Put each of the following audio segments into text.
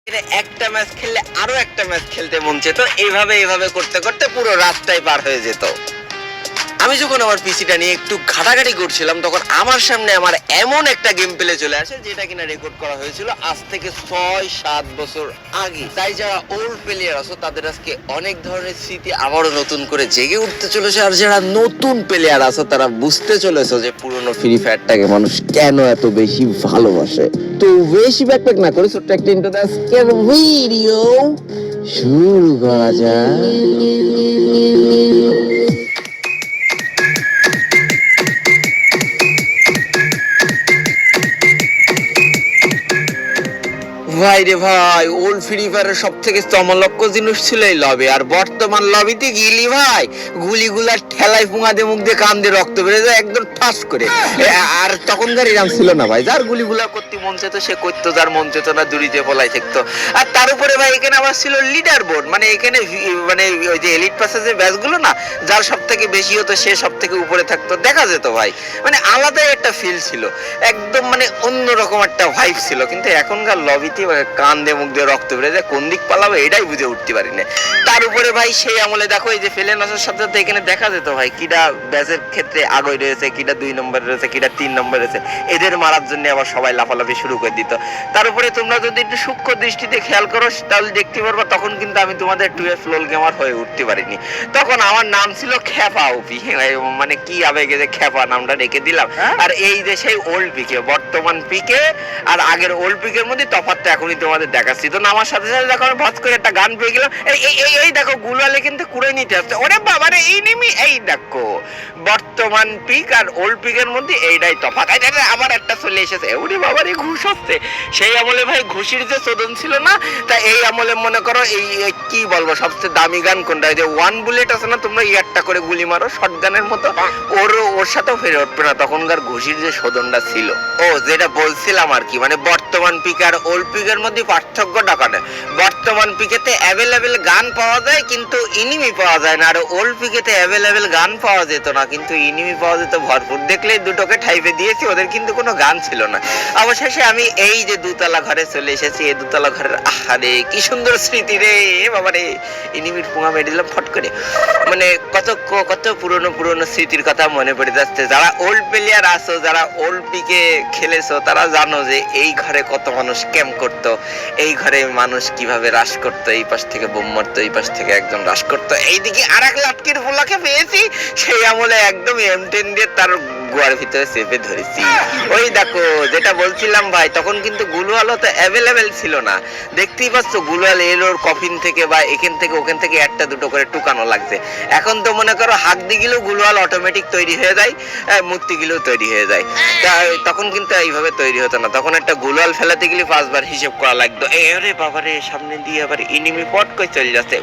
একটা ম্যাচ খেললে আরো একটা ম্যাচ খেলতে মন চেত। এইভাবে এইভাবে করতে করতে পুরো রাতটাই পার হয়ে যেত। আমি যখন আমার পিসিটা নিয়ে একটু ঘাটাঘাটি করছিলাম, তখন আমার সামনে আমার এমন একটা গেম প্লে চলে আসে যেটা কিনা রেকর্ড করা হয়েছিল আজ থেকে 6-7 বছর আগে। তাই যারা ওল্ড প্লেয়ার আছো তাদের আজকে অনেক ধরনের স্মৃতি আবারও নতুন করে জেগে উঠতে চলেছে। আর যারা নতুন প্লেয়ার আছো তারা বুঝতে চলেছো যে পুরনো ফ্রি ফায়ারটাকে মানুষ কেন এত বেশি ভালোবাসে। তো বেশি ব্যাকপ্যাক না করে ছোট্ট একটা ইন্ট্রো দিয়ে আজকের ভিডিও শুরু করা যাক। ভাই রে ভাই, ওল্ড ফ্রি ফায়ারের সব থেকে চমলক্ষ জিনিস ছিল এই লবি। আর বর্তমান লবিতে গেলি ভাই, গুলিগুলার ঠেলায় পুঙা দিয়ে মুখ দিয়ে কান দিয়ে রক্ত বেড়ে যায় একদম ঠাস করে। আর তখনকার এরাম ছিল না ভাই, যার গুলিগুলা করতে মন চেত সে করতো, যার মন চেত না দূরিতে পলাই থাকতো। আর তার উপরে ভাই এখানে আবার ছিল লিডার বোর্ড, মানে এখানে মানে ওই যে এলিট পাসের যে ব্যাচগুলো না, যার সব থেকে বেশি হতো সে সব থেকে উপরে থাকতো, দেখা যেত ভাই। মানে আলাদাই একটা ফিল ছিল, একদম মানে অন্যরকম একটা ভাইব ছিল। কিন্তু এখনকার লবিতে কান দিয়ে মুখ দিয়ে রক্ত বেড়ে যায়, কোন দিক পালাবে এটাই বুঝে উঠতে পারি না। তার উপরে ভাই সেই আমলে দেখো এই যে ফেলেন আসার সাথে সাথে এখানে দেখা যেত ভাই কিটা ব্যাচের ক্ষেত্রে আগে রয়েছে, কিটা 2 নম্বরে রয়েছে, কিটা 3 নম্বরে রয়েছে। এদের মারার জন্য আবার সবাই লাফালাফি শুরু করে দিত। তার উপরে তোমরা যদি একটু সূক্ষ্ম দৃষ্টিতে খেয়াল করো তাহলে দেখতে পারবো তখন কিন্তু আমি তোমাদের 2F লোল গেমার হয়ে উঠতে পারিনি। তখন আমার নাম ছিল খেপা ওপি, মানে কি আবেগে যে খেপা নামটা রেখে দিলাম। আর এই যে সেই ওল্ড পিকে, বর্তমান পিকে আর আগের ওল্ড পিকের মধ্যে তফাৎটা এখনই তোমাদের দেখাচ্ছি। তো নামার সাথে সাথে দেখো আমি ভৎ করে একটা গান পেয়ে গেলাম। এই দেখো গুলালে কিন্তু কুড়ে নিতে আসছে। ওরে বাবারে, এই নেমি এই দেখো বর্তমান পিক আর ওল্ড পিকের মধ্যে এইটাই তফাৎ। আবার একটা চলে এসেছে, ওরে বাবারে ঘুষ হচ্ছে। সেই আমলে ভাই ঘুষির যে চোদন ছিল না, তা এই আমলে মনে করো এই কি বলবো সবচেয়ে দামি গান কোনটা, যে 1 বুলেট আছে না, তোমরা একটা করে গুলি মারো শর্ট গানের মতো, ওর সাথেও ফেরে উঠবে না। তখনকার ঘুষির যে শোধনটা ছিল, ও যেটা বলছিলাম আর কি, মানে বর্তমান পিক আর ওল্ড পিকের মধ্যে পার্থক্যটা কাটে। বর্তমান পিকেতে অ্যাভেলেবেল গান পাওয়া যায় কিন্তু ইনিমি পাওয়া যায় না, আর ওল্ড পিকেতে অ্যাভেলেবেল গান পাওয়া যেত না কিন্তু ইনিমি পাওয়া যেত ভরপুর। দেখলেই দুটোকে ঠাইপে দিয়েছি, ওদের কিন্তু কোনো গান ছিল না। অবশেষে আমি এই যে দুতলা ঘরে চলে এসেছি। এই দুতলা ঘরের আহারে কি সুন্দর স্মৃতি রে বাবা রে, ইনিমির পুঙা মেরে দিলাম ফট করে। মানে কত কত পুরনো পুরনো স্মৃতির কথা মনে পড়ে যাচ্ছে। যারা ওল্ড প্লেয়ার আছো, যারা ওল্ড পিকে খেলেছো, তারা জানো যে এই ঘরে কত মানুষ ক্যাম্প করতো, এই ঘরে মানুষ কিভাবে রাশ করতো, এই পাশ থেকে বোম মারতো, এই পাশ থেকে একজন রাশ করতো। এইদিকে আর এক লাটকির ফুলাকে পেয়েছি, সেই আমলে একদম M10 দিয়ে তার গোয়ার ভিতরে চেপে ধরেছি। ওই দেখো যেটা বলছিলাম ভাই, তখন কিন্তু গুলওয়াল তো অ্যাভেলেবেল ছিল না। দেখতেই পাচ্ছ গুলওয়াল এলোর কফিন থেকে বা এখান থেকে ওখান থেকে একটা দুটো করে টুকানো লাগছে। এখন তো মনে করো হাত দিয়ে গেলেও গুলওয়াল অটোমেটিক তৈরি হয়ে যায়, মূর্তি গেলেও তৈরি হয়ে যায়। তখন কিন্তু এইভাবে তৈরি হতো না, তখন একটা গুলওয়াল ফেলাতে গেলে 5 বার হিসেব করা লাগতো। আরে বাবারে, সামনে দিয়ে আবার ইনিমি পট করে চলে যাচ্ছে,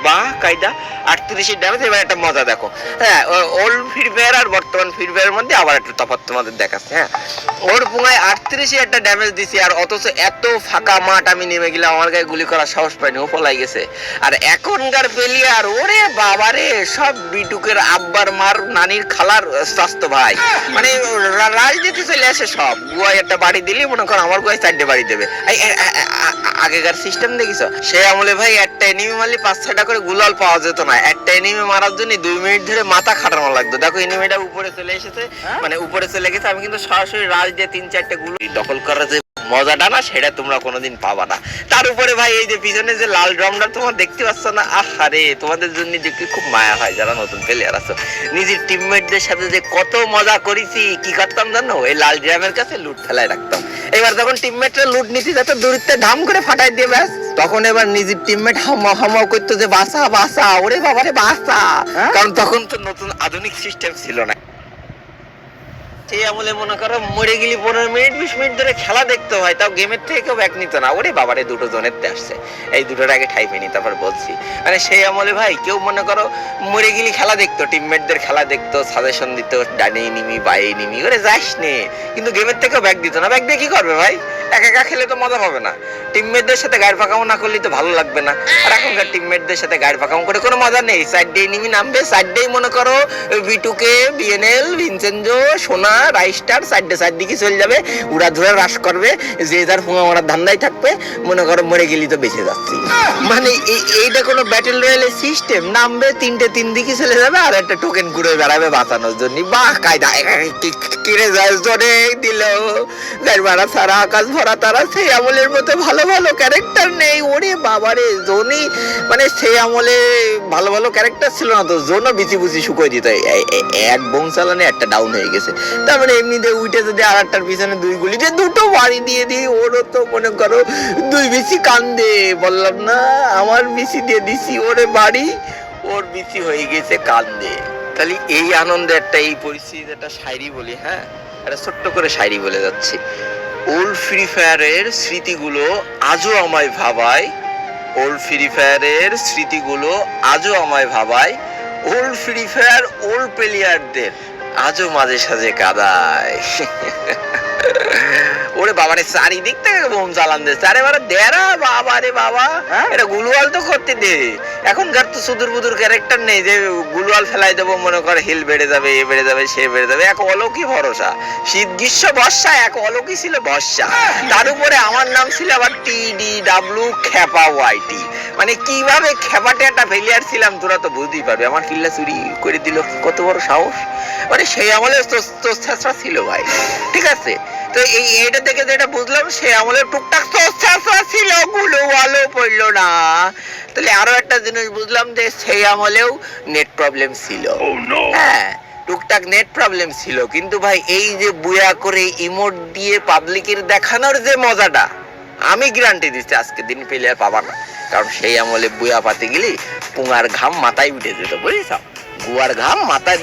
বাহ কায়দা 38 ড্যামেজ। এবার একটা মজা দেখো, হ্যাঁ ওল্ড ফ্রি ফায়ার আর বর্তমান ফ্রি ফায়ারের মধ্যে আবার একটু তফাৎ তোমাদের দেখাচ্ছে। হ্যাঁ, ওর পুঙ্গায় 38 একটা ড্যামেজ দিছি, আর অথচ এত ফাঁকা মাঠ আমি নেমে গেলাম, আমার গায়ে গুলি করার সাহস পাইনি, ও পলাই গেছে। আর এখনকার প্লেয়ার ওরে বাবারে, সব বিটুকের আব্বার মার নানির খালার স্বাস্থ্য ভাই, মানে রাজনীতি চলে আসে সব। গুয়ায় একটা বাড়ি দিলি মনে করো আমার গুয়ায় 4টে বাড়ি দেবে। আগেকার সিস্টেম দেখিছো? সে আমলে ভাই একটা এনিমি মারলে 5-6টা করে গুলাল পাওয়া যেত না। একটা এনিমি মারার জন্য 2 মিনিট ধরে মাথা খাটানো লাগতো। দেখো এনিমিটা উপরে চলে এসেছে, মানে উপরে চলে গেছে, আমি কিন্তু সরাসরি রাজ দিয়ে 3-4টে গুলো দখল করার যে মজাটা না, সেটা তোমরা কোনোদিন পাবা না। তার উপরে ভাই এই যে পিছনে যে লাল ড্রামটা তোমরা দেখতে পাচ্ছ না, আহারে তোমাদের জন্য দেখতে খুব মায়া হয় যারা নতুন প্লেয়ার আছো। নিজের টিমমেটদের সাথে যে কত মজা করেছি, কি করতাম জানো, এই লাল ড্রামের কাছে লুট ফেলায় রাখতাম। এবার যখন টিমমেটরা লুট নিতে যেত দূরত্বে ধাম করে ফাটাই দিয়ে ব্যাস, তখন এবার নিজের টিমমেট হামাও করতো যে বাসা বাসা, ওরে বাবারে বাসা। কারণ তখন তো নতুন আধুনিক সিস্টেম ছিল না। সেই আমলে মনে করো মরে গেলি 15 মিনিট 20 মিনিট ধরে খেলা দেখতে হয়, তাও গেমের থেকে কেউ ব্যাক নিত না। ওরে বাবারে, দুটো জনেরতে আসছে, এই দুটোর আগে ঠাই পেনি তারপর বলছি। মানে সেই আমলে ভাই কেউ মনে করো মরে গেলি খেলা দেখতো, টিমমেটদের খেলা দেখতো, সাজেশন দিত, ডানে নিমি বায়ে নিমি, ওরে যাস নে, কিন্তু গেমের থেকেও ব্যাক দিত না। ব্যাক দিয়ে কি করবে ভাই, একা একা খেলে তো মজা পাবে না, টিমমেটদের সাথে গাড়ি পাকামো না করলে তো ভালো লাগবে না। আর এখনকার টিমমেটদের সাথে গাড়ি পাকামো করে কোনো মজা নেই। সাইডে এনিমি নামবে, সাইডেই মনে করো বিটুকে, বিএনএল, ভিনসেনজো, সোনা, রাইস্টার সাইডে সাইড দিকে চলে যাবে, উড়া ধুরা রাশ করবে, যে যার ফুঙা মারার ধান্দায় থাকবে, মনে করো মরে গেলি তো বেঁচে যাচ্ছি। মানে এইটা কোনো ব্যাটেল রয়্যালের সিস্টেম? নামবে, তিনটে তিন দিকে চলে যাবে, আর একটা টোকেন ঘুরে বেড়াবে বাঁচানোর জন্য। বাহ কায়দা, কিরে যায় জোরে দিল গাড়ি ভাড়া সারা আকাশ ভরা তারা। সেই আমলের মতো ভালো ভালো ক্যারেক্টার নেই। ওরে বাবারে, জোনই মানে সেই আমলে ভালো ভালো ক্যারেক্টার ছিল না তো, জোনও বিচি বুচি শুকোয় দিত। এক বোম চালানে একটা ডাউন হয়ে গেছে, তারপরে এমনিতে উঠে যদি আর একটার পিছনে দুই গুলি যে দুটো বাড়ি দিয়ে দিই, ওরও তো মনে করো দুই বিচি কান্দে। বললাম না আমার বিচি দিয়ে দিছি ওরে বাড়ি, ওর বিচি হয়ে গেছে কান্দে। তাহলে এই আনন্দে একটা, এই পরিস্থিতিতে একটা শায়রি বলি। হ্যাঁ, একটা ছোট্ট করে শায়রি বলে যাচ্ছি। ওল্ড ফ্রি ফায়ারের স্মৃতিগুলো আজও আমায় ভাবায়, ওল্ড ফ্রি ফায়ারের স্মৃতিগুলো আজও আমায় ভাবায়, ওল্ড ফ্রি ফায়ার ওল্ড প্লেয়ারদের আজও মাঝে সাঝে কাদায়। ওরে বাবা রে, চারিদিক থেকে বোম চালান দিচ্ছে। আরে বাবা দেরা বাবা রে বাবা, এটা গুলওয়াল তো করতে দে। এখনকার তো সুদূর বুদুর ক্যারেক্টার নেই যে গুলওয়াল ফেলাই দেবো, মনে করে হিল বেড়ে যাবে, এ বেড়ে যাবে, সে বেড়ে যাবে। এক অলৌকিক ভরসা, শীত গ্রীষ্ম বর্ষা এক অলৌকিক ছিল ভরসা। তার উপরে আমার নাম ছিল আবার TDW খেপা ওয়াইটি। মানে কিভাবে খেপাটে একটা ফেলিয়ার ছিলাম তোরা তো বুঝতেই পারবে। আমার কিল্লা চুরি করে দিল, কত বড় সাহস। মানে সেই আমলে তোর ছিল ভাই, ঠিক আছে। তো এইটা থেকে যেটা বুঝলাম, সে আমলের টুকটাক ছিল, গুলো ভালো পড়লো না। তাহলে আরো একটা জিনিস বুঝলাম যে সেই আমলেও নেট প্রবলেম ছিল। হ্যাঁ, টুকটাক নেট প্রবলেম ছিল, কিন্তু ভাই এই যে বুয়া করে ইমোট দিয়ে পাবলিকের দেখানোর যে মজাটা, আমি গ্যারান্টি দিচ্ছি আজকে দিন পেলে আর পাবা না। কারণ সেই আমলে বুয়া পাতে গেলি পুঙার ঘাম মাথায় উঠে যেত, বুঝেছ? গুয়ার ঘাম মাথায় দিয়ে